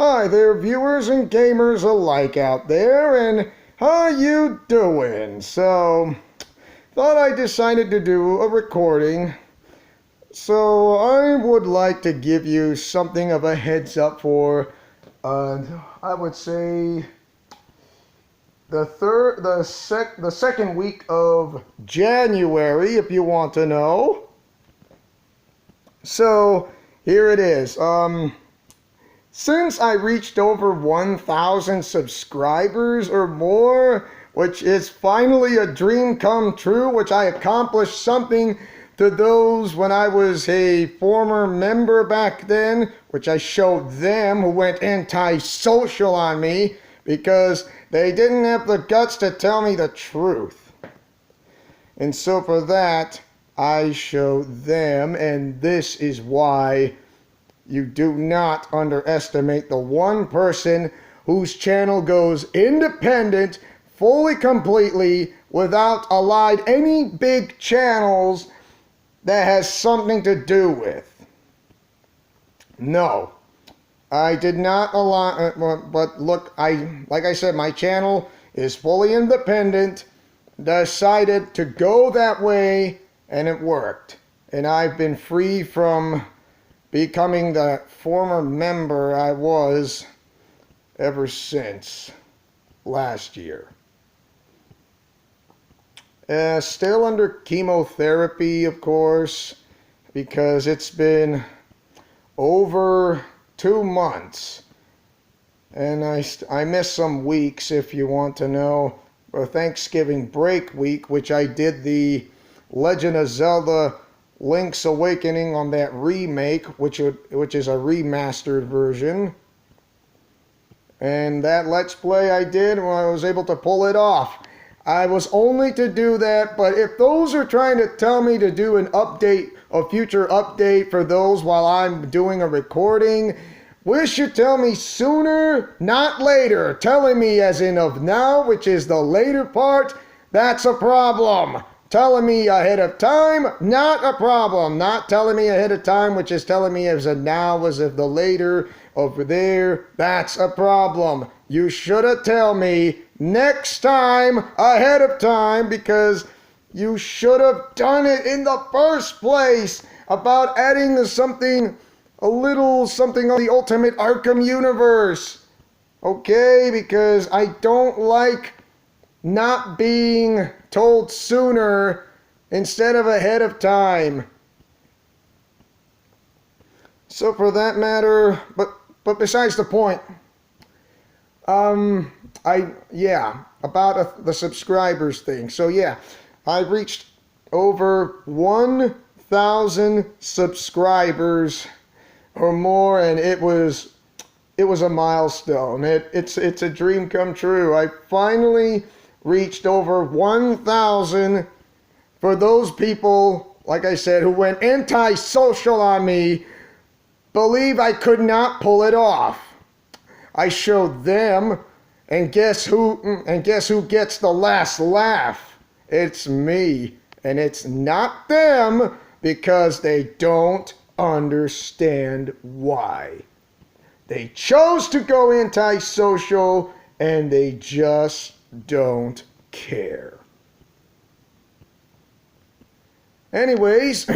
Hi there, viewers and gamers alike out there, and how you doing? So, thought I decided to do a recording. So, I would like to give you something of a heads up for, I would say, the second week of January, if you want to know. So, here it is. Since I reached over 1,000 subscribers or more, which is finally a dream come true, which I accomplished something to those when I was a former member back then, which I showed them who went anti-social on me because they didn't have the guts to tell me the truth. And so for that, I showed them, and this is why you do not underestimate the one person whose channel goes independent, fully, completely, without allied any big channels that has something to do with. No, I did not ally, but look, like I said, my channel is fully independent, decided to go that way, and it worked. And I've been free from becoming the former member I was ever since last year. Still under chemotherapy, of course, because it's been over 2 months. And I missed some weeks, if you want to know. For Thanksgiving break week, which I did the Legend of Zelda Link's Awakening on that remake, which is a remastered version. And that Let's Play I did when I was able to pull it off. I was only to do that, but if those are trying to tell me to do an update, a future update for those while I'm doing a recording, wish you tell me sooner, not later. Telling me as in of now, which is the later part, that's a problem. Telling me ahead of time, not a problem. Not telling me ahead of time, which is telling me as a now, as of the later, over there, that's a problem. You should have tell me next time ahead of time, because you should have done it in the first place about adding something, a little something on the Ultimate Arkham universe. Okay, because I don't like not being told sooner instead of ahead of time. So for that matter, but besides the point, about the subscribers thing. So yeah, I reached over 1,000 subscribers or more, and it was a milestone. It's a dream come true. I finally reached over 1,000 for those people, like I said, who went anti-social on me, believe I could not pull it off. I showed them, and guess who gets the last laugh? It's me, and it's not them, because they don't understand why. They chose to go anti-social, and they just don't care. Anyways,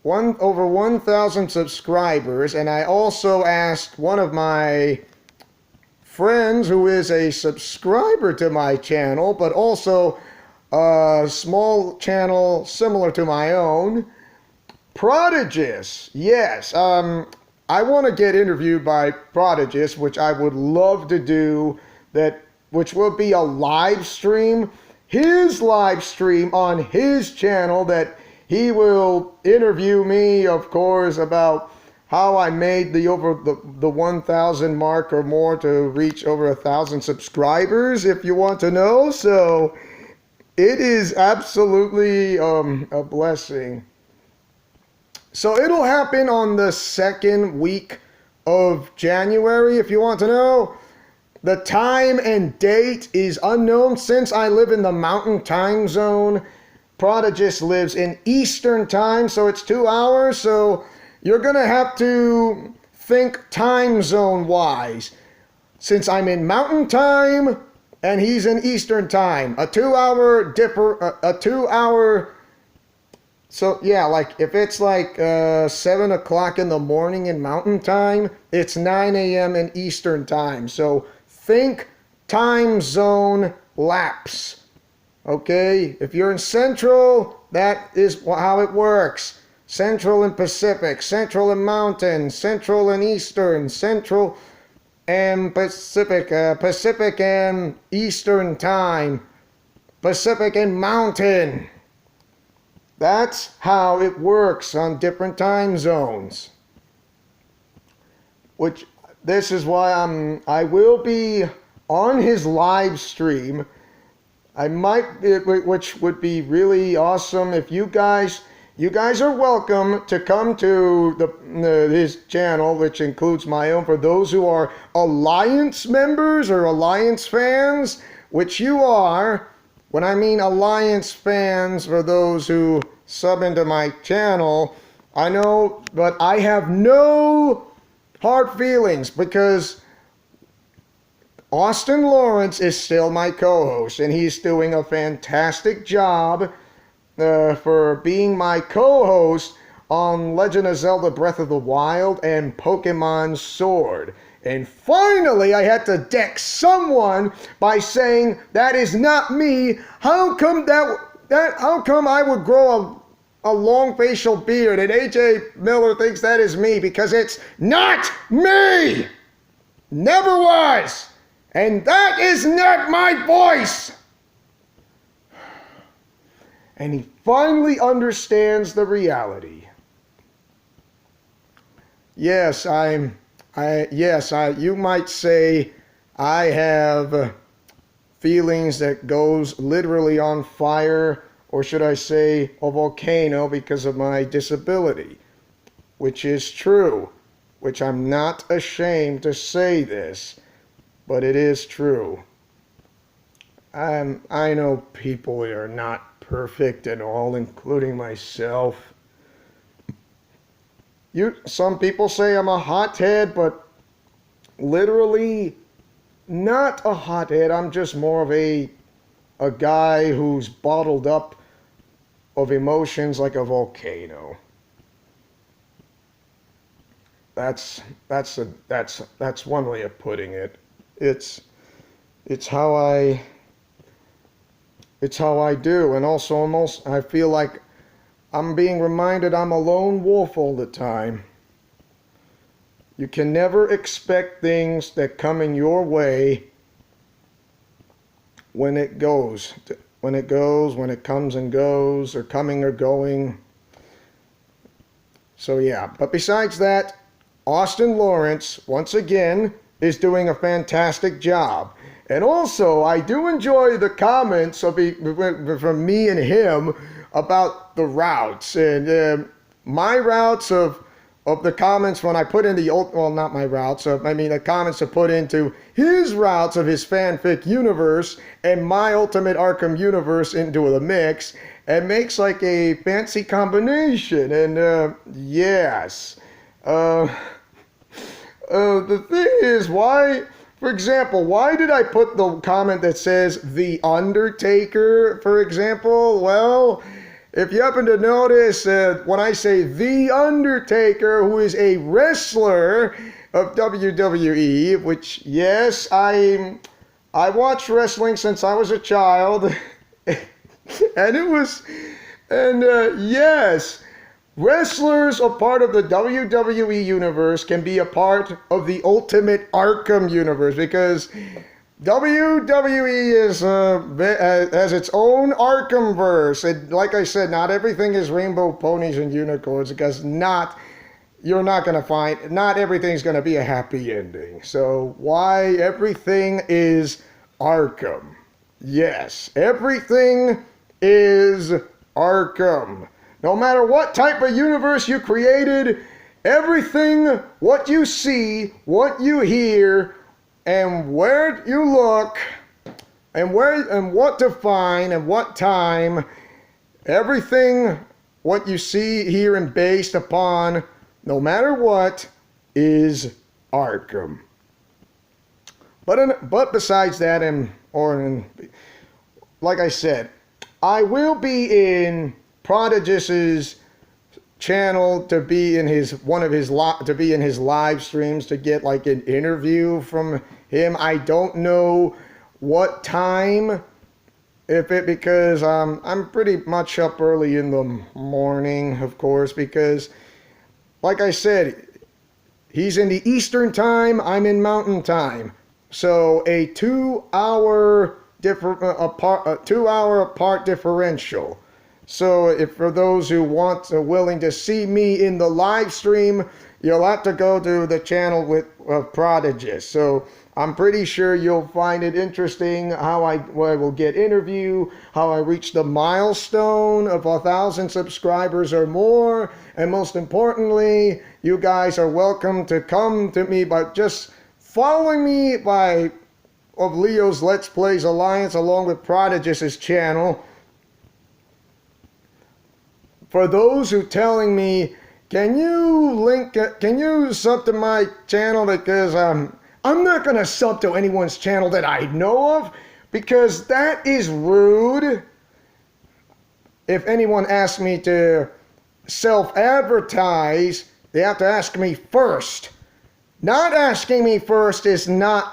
over 1,000 subscribers, and I also asked one of my friends who is a subscriber to my channel, but also a small channel similar to my own, Prodigus. Yes, I want to get interviewed by Prodigus, which I would love to do, which will be a live stream, his live stream on his channel, that he will interview me, of course, about how I made the 1,000 mark or more to reach over 1,000 subscribers, if you want to know. So it is absolutely a blessing. So it'll happen on the second week of January, if you want to know. The time and date is unknown since I live in the Mountain Time Zone. Prodigus lives in Eastern Time, so it's 2 hours. So you're going to have to think time zone wise. Since I'm in Mountain Time and he's in Eastern Time, a 2-hour so yeah, like if it's like 7 o'clock in the morning in Mountain Time, it's 9 a.m. in Eastern Time. So think time zone lapse. Okay? If you're in Central, that is how it works. Central and Pacific, Central and Mountain, Central and Eastern, Central and Pacific, Pacific and Eastern Time, Pacific and Mountain. That's how it works on different time zones. Which, this is why I will be on his live stream. I might, which would be really awesome if you guys are welcome to come to his channel, which includes my own, for those who are Alliance members or Alliance fans, which you are. When I mean Alliance fans, for those who sub into my channel, I know, but I have no hard feelings because Austin Lawrence is still my co-host, and he's doing a fantastic job for being my co-host on Legend of Zelda Breath of the Wild and Pokemon Sword. And finally, I had to deck someone by saying, that is not me. How come how come I would grow a long facial beard and AJ Miller thinks that is me? Because it's not me! Never was! And that is not my voice! And he finally understands the reality. Yes, you might say I have feelings that goes literally on fire, or should I say a volcano, because of my disability, which is true, which I'm not ashamed to say this, but it is true. I know people are not perfect and all, including myself. Some people say I'm a hothead, but literally not a hothead. I'm just more of a guy who's bottled up of emotions like a volcano. That's one way of putting it. It's how I do, and also I feel like I'm being reminded I'm a lone wolf all the time. You can never expect things that come in your way when it comes and goes, or coming or going. So yeah, but besides that, Austin Lawrence, once again, is doing a fantastic job. And also, I do enjoy the comments from me and him about the routes. And my routes of the comments when I put in not my routes, the comments to put into his routes of his fanfic universe and my Ultimate Arkham universe into the mix, and makes like a fancy combination. And yes. The thing is, for example, why did I put the comment that says The Undertaker, for example? Well, if you happen to notice, when I say The Undertaker, who is a wrestler of WWE, which, yes, I watched wrestling since I was a child, yes, wrestlers a part of the WWE universe can be a part of the Ultimate Arkham universe, because WWE has its own Arkhamverse. And like I said, not everything is rainbow ponies and unicorns, because not everything's going to be a happy ending. So why everything is Arkham? Yes, everything is Arkham. No matter what type of universe you created, everything, what you see, what you hear, and where you look, and what to find, and what time, everything, what you see, hear, and based upon, no matter what, is Arkham. But besides that, like I said, I will be in Prodigy's channel to be in his live streams to get like an interview from him. I don't know what time, because I'm pretty much up early in the morning, of course, because like I said, he's in the Eastern time, I'm in Mountain time. So a 2 hour apart differential. So if for those who willing to see me in the live stream, you'll have to go to the channel with Prodigy. So I'm pretty sure you'll find it interesting how I will get interview, how I reach the milestone of 1,000 subscribers or more, and most importantly, you guys are welcome to come to me by just following me of Leo's Let's Plays Alliance along with Prodigy's channel. For those who telling me, can you sub to my channel, because I'm not going to sub to anyone's channel that I know of, because that is rude. If anyone asks me to self-advertise, they have to ask me first. Not asking me first is like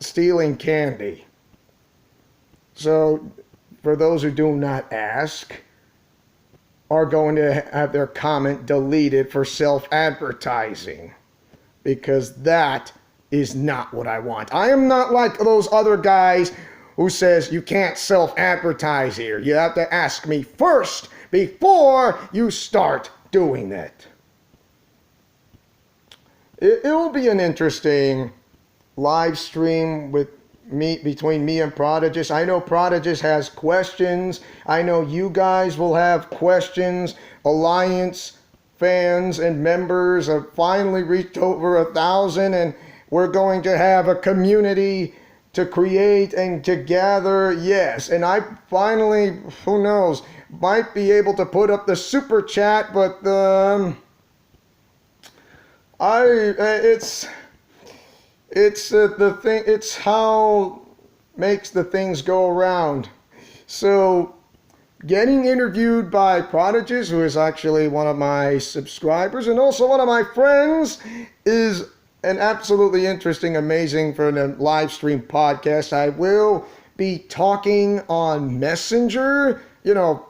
stealing candy. So for those who do not ask, are going to have their comment deleted for self-advertising, because that is not what I want. I am not like those other guys who says you can't self-advertise here. You have to ask me first before you start doing that. It will be an interesting live stream between me and Prodigy. I know Prodigy has questions. I know you guys will have questions. Alliance fans and members have finally reached over 1,000, and we're going to have a community to create and to gather. Yes, and I finally, who knows, might be able to put up the super chat, but it's how makes the things go around. So getting interviewed by Prodigy, who is actually one of my subscribers and also one of my friends, is an absolutely interesting, amazing for a live stream podcast. I will be talking on Messenger,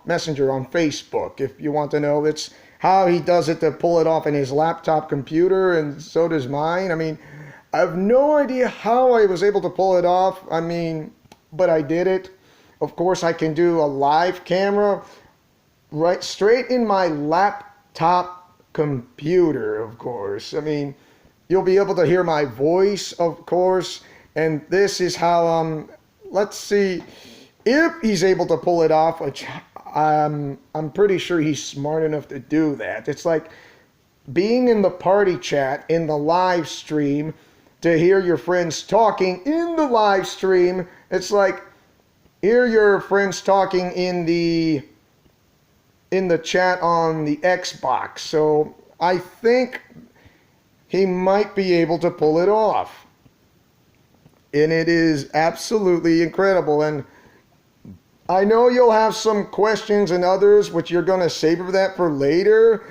Messenger on Facebook, if you want to know. It's how he does it to pull it off in his laptop computer, and so does mine. I mean, I have no idea how I was able to pull it off. I mean, but I did it. Of course, I can do a live camera right straight in my laptop computer, of course. I mean, you'll be able to hear my voice, of course. And this is how, let's see if he's able to pull it off, which I'm pretty sure he's smart enough to do that. It's like being in the party chat in the live stream to hear your friends talking in the live stream. It's like hear your friends talking in the chat on the Xbox. So I think he might be able to pull it off. And it is absolutely incredible. And I know you'll have some questions and others, which you're going to save that for later.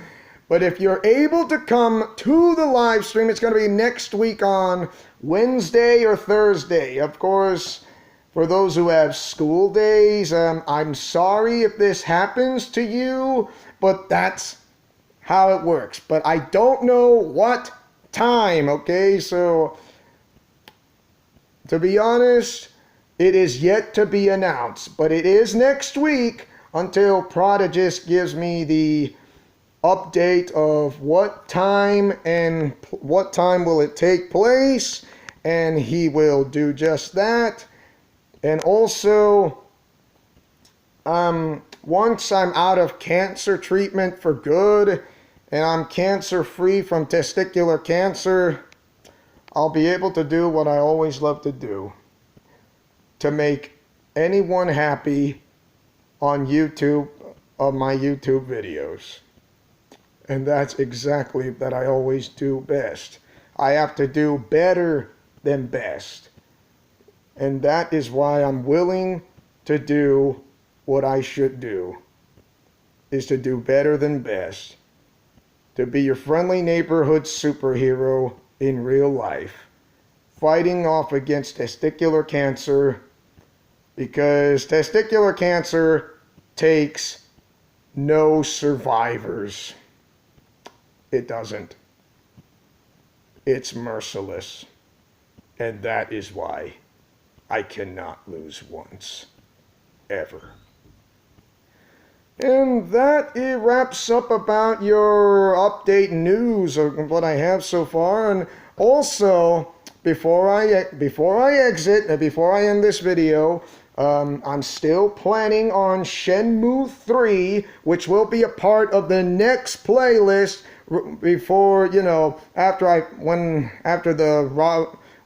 But if you're able to come to the live stream, it's going to be next week on Wednesday or Thursday. Of course, for those who have school days, I'm sorry if this happens to you, but that's how it works. But I don't know what time, okay? So, to be honest, it is yet to be announced, but it is next week until Prodigy gives me the update of what time and what time will it take place, and he will do just that. And also, once I'm out of cancer treatment for good and I'm cancer free from testicular cancer, I'll be able to do what I always love to do, to make anyone happy on YouTube, of my YouTube videos. And that's exactly that I always do best. I have to do better than best. And that is why I'm willing to do what I should do, is to do better than best. To be your friendly neighborhood superhero in real life, fighting off against testicular cancer, because testicular cancer takes no survivors. It doesn't. It's merciless. And that is why I cannot lose once, ever. And that it wraps up about your update news of what I have so far. And also, before I exit, before I end this video, I'm still planning on Shenmue 3, which will be a part of the next playlist before,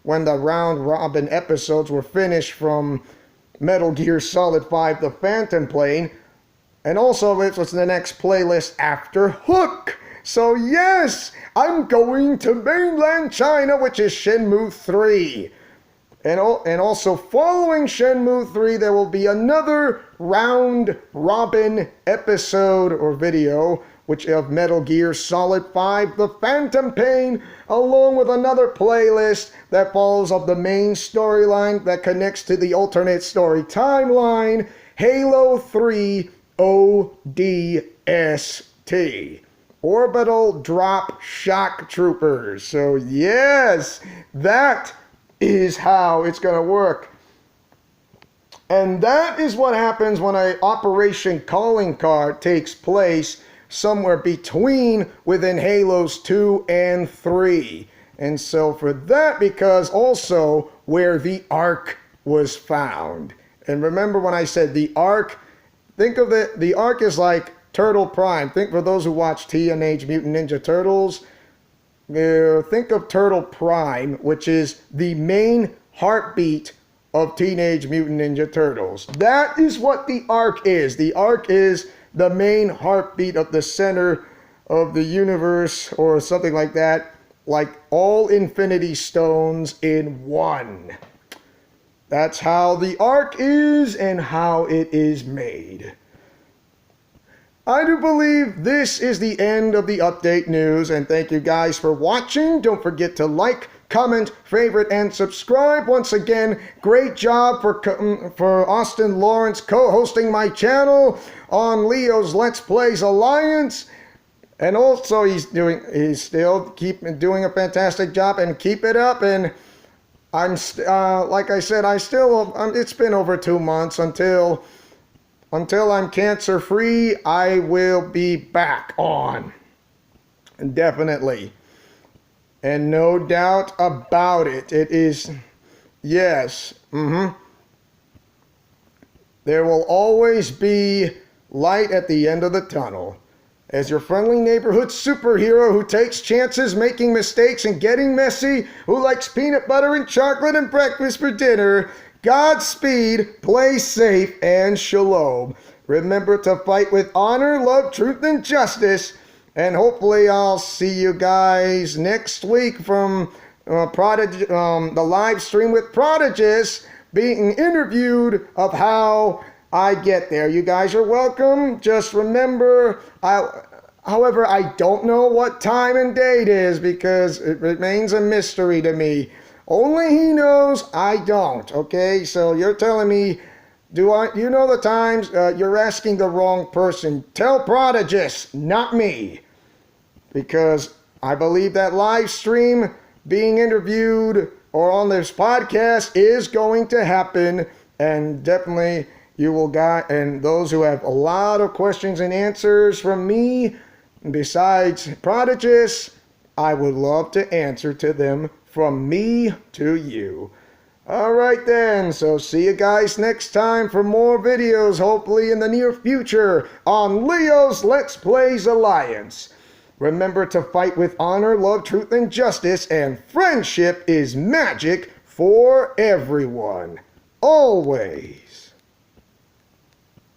when the round robin episodes were finished from Metal Gear Solid 5: The Phantom Pain. And also, it was the next playlist after Hook. So yes, I'm going to mainland China, which is Shenmue 3. And also, following Shenmue 3, there will be another round robin episode or video, which of Metal Gear Solid 5: The Phantom Pain, along with another playlist that follows up the main storyline that connects to the alternate story timeline, Halo 3 ODST. Orbital Drop Shock Troopers. So yes, that is how it's going to work. And that is what happens when an Operation Calling Card takes place somewhere within Halos 2 and 3. And so for that, because also where the Ark was found. And remember when I said the Ark, think of it, the Ark is like Turtle Prime. Think, for those who watch Teenage Mutant Ninja Turtles, think of Turtle Prime, which is the main heartbeat of Teenage Mutant Ninja Turtles. That is what the Ark is. The Ark is the main heartbeat of the center of the universe, or something like that, like all Infinity Stones in one. That's how the Ark is and how it is made. I do believe this is the end of the update news, and thank you guys for watching. Don't forget to like, comment, favorite, and subscribe. Once again, great job for Austin Lawrence co-hosting my channel on Leo's Let's Plays Alliance. And also, he's still doing a fantastic job, and keep it up. And I'm like I said, it's been over 2 months until I'm cancer free. I will be back on, definitely, and no doubt about it. It is, yes, there will always be light at the end of the tunnel. As your friendly neighborhood superhero who takes chances, making mistakes, and getting messy, who likes peanut butter and chocolate and breakfast for dinner, Godspeed, play safe, and shalom. Remember to fight with honor, love, truth, and justice. And hopefully I'll see you guys next week from the live stream with Prodigus, being interviewed of how I get there. You guys are welcome. Just remember, however, I don't know what time and date is, because it remains a mystery to me. Only he knows, I don't. Okay, so you're telling me, you know the times? You're asking the wrong person. Tell Prodigus, not me. Because I believe that live stream, being interviewed, or on this podcast is going to happen. And definitely you will get, and those who have a lot of questions and answers from me, besides Prodigus, I would love to answer to them from me to you. Alright then, so see you guys next time for more videos, hopefully in the near future, on Leo's Let's Plays Alliance. Remember to fight with honor, love, truth, and justice, and friendship is magic for everyone. Always.